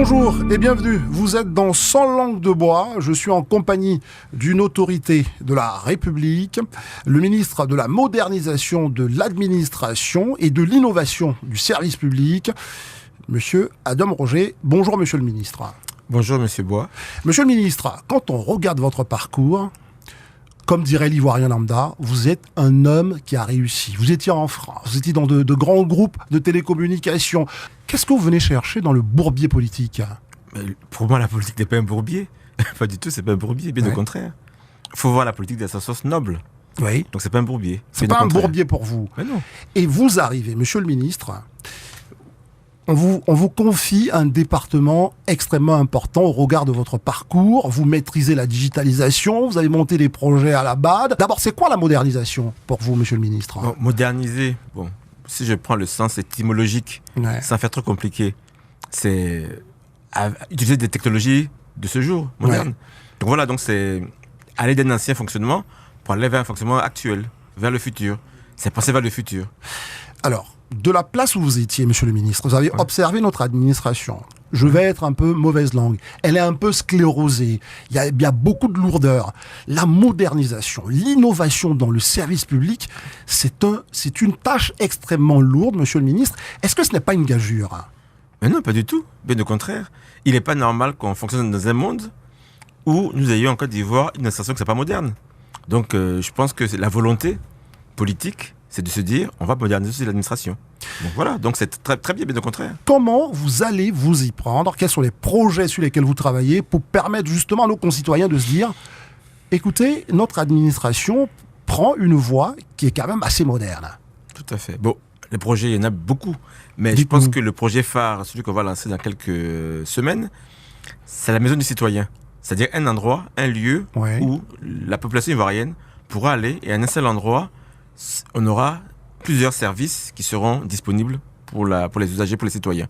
Bonjour et bienvenue, vous êtes dans Sans langue de bois, je suis en compagnie d'une autorité de la République, le ministre de la modernisation de l'administration et de l'innovation du service public, monsieur Adam Roger. Bonjour monsieur le ministre. Bonjour monsieur Bois. Monsieur le ministre, quand on regarde votre parcours, comme dirait l'Ivoirien lambda, vous êtes un homme qui a réussi. Vous étiez en France, vous étiez dans de grands groupes de télécommunications. Qu'est-ce que vous venez chercher dans le bourbier politique ? Pour moi, la politique n'est pas un bourbier. Pas du tout, c'est pas un bourbier, bien au contraire. Il faut voir la politique dans sa source noble. Oui. Donc c'est pas un bourbier. C'est pas un bourbier pour vous. Mais non. Et vous arrivez, monsieur le ministre, on vous confie un département extrêmement important au regard de votre parcours. Vous maîtrisez la digitalisation, vous avez monté des projets à la BAD. D'abord, c'est quoi la modernisation pour vous, monsieur le ministre ? Bon, moderniser, bon, si je prends le sens étymologique, sans faire trop compliqué, c'est utiliser des technologies de ce jour, modernes. Ouais. Donc voilà, donc c'est aller d'un ancien fonctionnement pour aller vers un fonctionnement actuel, vers le futur. C'est penser vers le futur. Alors, de la place où vous étiez, monsieur le ministre, vous avez observé notre administration. Je vais être un peu mauvaise langue. Elle est un peu sclérosée. Il y a beaucoup de lourdeur. La modernisation, l'innovation dans le service public, c'est une tâche extrêmement lourde, monsieur le ministre. Est-ce que ce n'est pas une gageure ? Mais non, pas du tout. Bien au contraire. Il n'est pas normal qu'on fonctionne dans un monde où nous ayons en Côte d'Ivoire une administration qui n'est pas moderne. Donc, je pense que la volonté politique, c'est de se dire, on va moderniser l'administration. Donc voilà, donc c'est très, très bien, bien au contraire. Comment vous allez vous y prendre ? Quels sont les projets sur lesquels vous travaillez pour permettre justement à nos concitoyens de se dire, écoutez, notre administration prend une voie qui est quand même assez moderne. Tout à fait. Bon, les projets, il y en a beaucoup. Mais je pense que le projet phare, celui qu'on va lancer dans quelques semaines, c'est la maison du citoyen. C'est-à-dire un endroit, un lieu où la population ivoirienne pourra aller et à un seul endroit, on aura plusieurs services qui seront disponibles pour les usagers, pour les citoyens.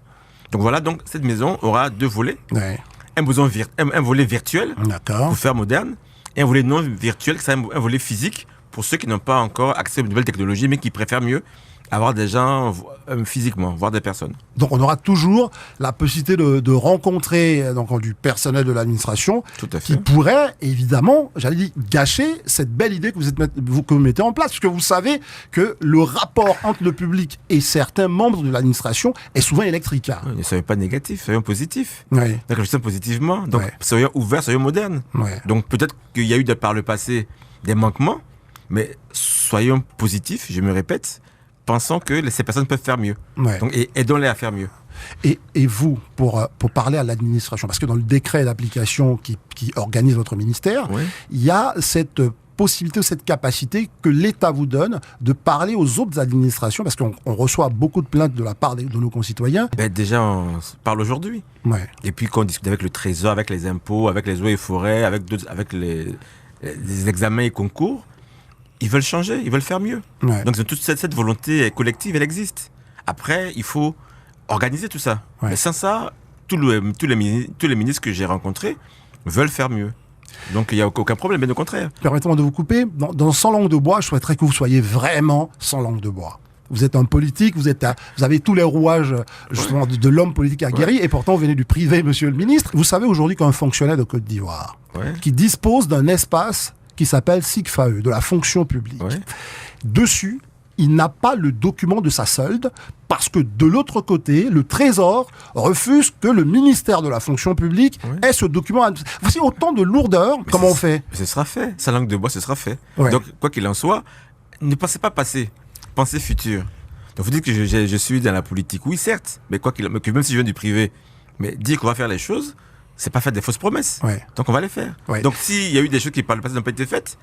Donc voilà, donc cette maison aura deux volets. Ouais. Un volet virtuel pour faire moderne et un volet non virtuel, c'est un volet physique pour ceux qui n'ont pas encore accès aux nouvelles technologies mais qui préfèrent mieux avoir des gens physiquement, voir des personnes. Donc on aura toujours la possibilité de rencontrer du personnel de l'administration qui pourrait évidemment, j'allais dire, gâcher cette belle idée que vous mettez en place, puisque vous savez que le rapport entre le public et certains membres de l'administration est souvent électrique. Oui, ne soyons pas négatifs, soyons positifs. Oui. Donc je positivement, donc soyons ouverts, soyons modernes. Ouais. Donc peut-être qu'il y a eu par le passé des manquements, mais soyons positifs, je me répète, pensant que ces personnes peuvent faire mieux. Ouais. Donc, et aidons-les à faire mieux. Et vous, pour parler à l'administration, parce que dans le décret d'application qui organise votre ministère, il y a cette possibilité ou cette capacité que l'État vous donne de parler aux autres administrations, parce qu'on reçoit beaucoup de plaintes de la part de nos concitoyens. Déjà, on parle aujourd'hui. Ouais. Et puis quand on discute avec le Trésor, avec les impôts, avec les eaux et forêts, avec les examens et concours, ils veulent changer, ils veulent faire mieux. Ouais. Donc toute cette volonté collective, elle existe. Après, il faut organiser tout ça. Ouais. Mais sans ça, tous les ministres que j'ai rencontrés veulent faire mieux. Donc il n'y a aucun problème, mais au contraire. Permettez-moi de vous couper. Dans Sans langue de bois, je souhaiterais que vous soyez vraiment sans langue de bois. Vous êtes un politique, vous avez tous les rouages justement de l'homme politique aguerri, et pourtant vous venez du privé, monsieur le ministre. Vous savez aujourd'hui qu'un fonctionnaire de Côte d'Ivoire qui dispose d'un espace qui s'appelle SIGFAE, de la fonction publique. Ouais. Dessus, il n'a pas le document de sa solde parce que de l'autre côté, le Trésor refuse que le ministère de la fonction publique ait ce document. Voici autant de lourdeur. Comment on fait ? Ce sera fait. Sa langue de bois, ce sera fait. Ouais. Donc, quoi qu'il en soit, ne pensez pas passé, pensez futur. Donc, vous dites que je suis dans la politique. Oui, certes, mais même si je viens du privé, mais dire qu'on va faire les choses, c'est pas faire des fausses promesses. Ouais. Donc on va les faire. Ouais. Donc s'il y a eu des choses qui par le passé n'ont pas été faites,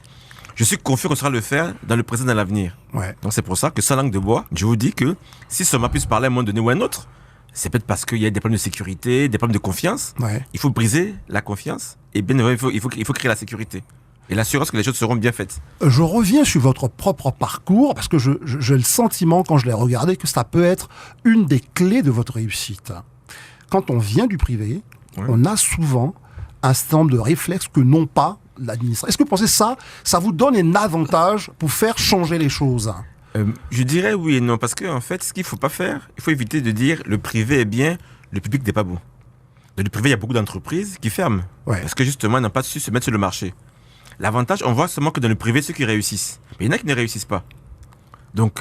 je suis confiant qu'on saura le faire dans le présent et dans l'avenir. Ouais. Donc c'est pour ça que sans langue de bois, je vous dis que si seulement puisse parler à un moment donné ou à un autre, c'est peut-être parce qu'il y a des problèmes de sécurité, des problèmes de confiance. Ouais. Il faut briser la confiance et bien il faut créer la sécurité. Et l'assurance que les choses seront bien faites. Je reviens sur votre propre parcours parce que j'ai le sentiment, quand je l'ai regardé, que ça peut être une des clés de votre réussite. Quand on vient du privé, on a souvent un certain nombre de réflexes que n'ont pas l'administration. Est-ce que vous pensez ça vous donne un avantage pour faire changer les choses ? Je dirais oui et non, parce qu'en fait, ce qu'il ne faut pas faire, il faut éviter de dire le privé est bien, le public n'est pas bon. Dans le privé, il y a beaucoup d'entreprises qui ferment. Ouais. Parce que justement, elles n'ont pas su se mettre sur le marché. L'avantage, on voit seulement que dans le privé, ceux qui réussissent. Mais il y en a qui ne réussissent pas. Donc,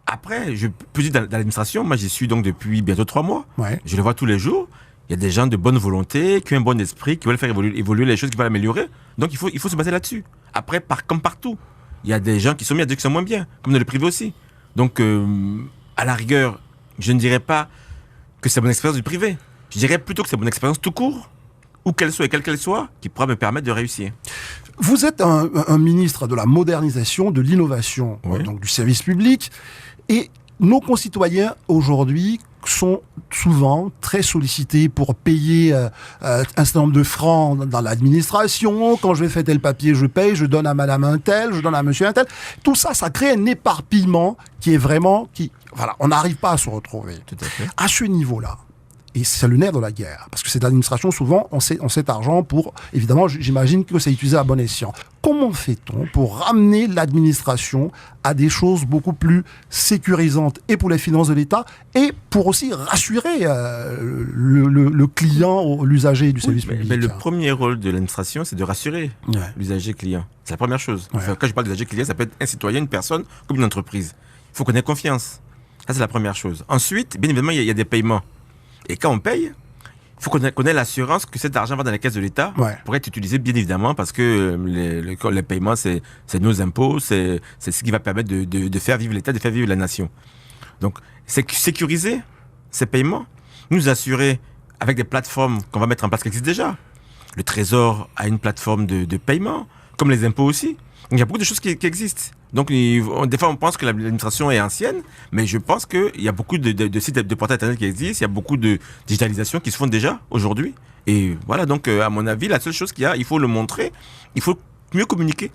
après, je peux dire dans l'administration, moi j'y suis donc depuis bientôt 3 mois. Ouais. Je le vois tous les jours. Il y a des gens de bonne volonté, qui ont un bon esprit, qui veulent faire évoluer les choses, qui veulent améliorer. Donc il faut se baser là-dessus. Après, comme partout, il y a des gens qui sont bien, d'autres qui sont moins bien, comme dans le privé aussi. Donc, à la rigueur, je ne dirais pas que c'est la bonne expérience du privé. Je dirais plutôt que c'est la bonne expérience tout court, où qu'elle soit et quelle qu'elle soit, qui pourra me permettre de réussir. Vous êtes un ministre de la modernisation, de l'innovation, Oui. donc du service public. Et nos concitoyens aujourd'hui sont souvent très sollicités pour payer un certain nombre de francs dans l'administration. Quand je vais faire tel papier, je paye, je donne à madame un tel, je donne à monsieur un tel. Tout ça, ça crée un éparpillement qui est vraiment... Voilà, on n'arrive pas à se retrouver. Tout à fait. À ce niveau-là, et c'est le nerf de la guerre, parce que cette administration, souvent, on cet argent pour... Évidemment, j'imagine que c'est utilisé à bon escient. Comment fait-on pour ramener l'administration à des choses beaucoup plus sécurisantes et pour les finances de l'État et pour aussi rassurer le client, l'usager du service public? Mais le premier rôle de l'administration, c'est de rassurer l'usager client. C'est la première chose. Ouais. Enfin, quand je parle d'usager client, ça peut être un citoyen, une personne, comme une entreprise. Il faut qu'on ait confiance. Ça, c'est la première chose. Ensuite, bien évidemment, il y a des paiements. Et quand on paye, il faut qu'on ait l'assurance que cet argent va dans la caisse de l'État pour être utilisé, bien évidemment, parce que les paiements, c'est nos impôts, c'est ce qui va permettre de faire vivre l'État, de faire vivre la nation. Donc, c'est sécuriser ces paiements, nous assurer avec des plateformes qu'on va mettre en place qui existent déjà. Le Trésor a une plateforme de paiement, comme les impôts aussi. Donc, il y a beaucoup de choses qui existent. Donc, des fois, on pense que l'administration est ancienne, mais je pense qu'il y a beaucoup de sites de portail Internet qui existent, il y a beaucoup de digitalisation qui se font déjà aujourd'hui. Et voilà, donc, à mon avis, la seule chose qu'il y a, il faut le montrer, il faut mieux communiquer.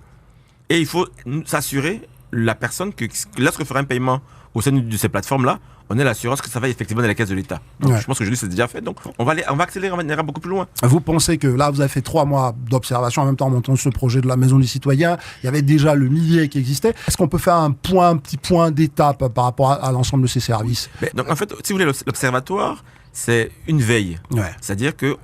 Et il faut s'assurer, la personne, que lorsqu'on fera un paiement au sein de ces plateformes-là, on a l'assurance que ça va effectivement dans la caisse de l'État. Donc, je pense que aujourd'hui, c'est déjà fait. Donc, on va accélérer, on ira beaucoup plus loin. Vous pensez que là, vous avez fait 3 mois d'observation en même temps en montant ce projet de la Maison du Citoyen. Il y avait déjà le millier qui existait. Est-ce qu'on peut faire un petit point d'étape par rapport à l'ensemble de ces services? Donc, en fait, si vous voulez, l'observatoire, c'est une veille. Ouais. C'est-à-dire qu'on